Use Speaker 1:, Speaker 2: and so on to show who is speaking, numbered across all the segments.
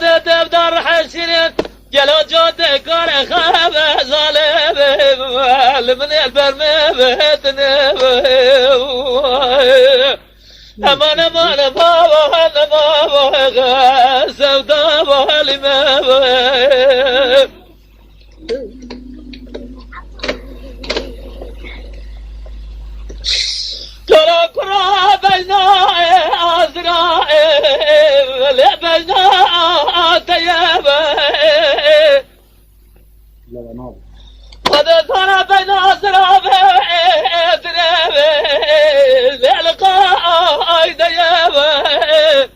Speaker 1: قد تبدر حسين جلو جود قال خاب ظالم من البرم بيتنا امان امان بابا سودا بالما ترى كرا بين أزرائيل بين طيبة قد ترى بين أزرائيل لقاء طيبة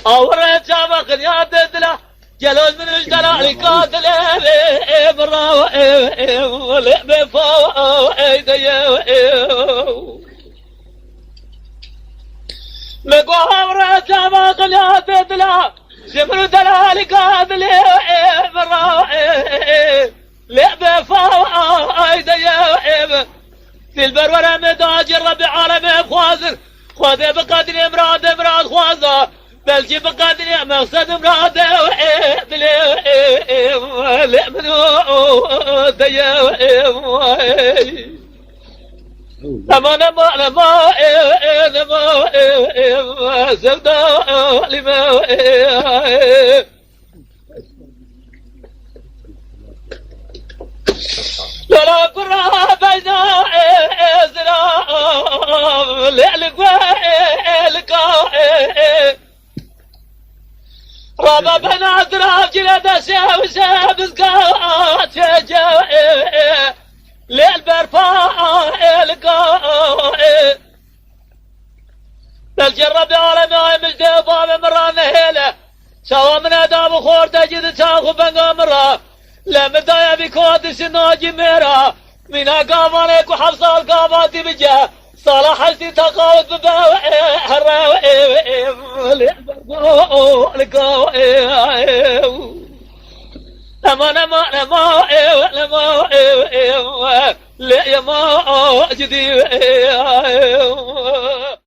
Speaker 1: أورد شابك يا ددلة جلوس من الجلال قاتل براوي بفوائد مقوام رجع قليا تدلا شمر دلال قاتل براوي بفوائد في البرورة مداجر ربي عالمي خوازر خوذي بقدر امراد خوازر بلجي بقدر مقصد امراد امان ما سودا لما لا قرا بين ازرا رابا بنا ازرا جلد ساوي سابسكات جاء للبرفاء لقاء بالجرب على ما مجده باب مران هيله سوا من اداب خور تجد تاخو بنغا مرا لما دايا بكود سناجي ميرا من اقام عليك وحفص القامات بجاه صلاح حسي تقاوت بباوئ حراوئ لقاوئ امان ما لا يا ما جدي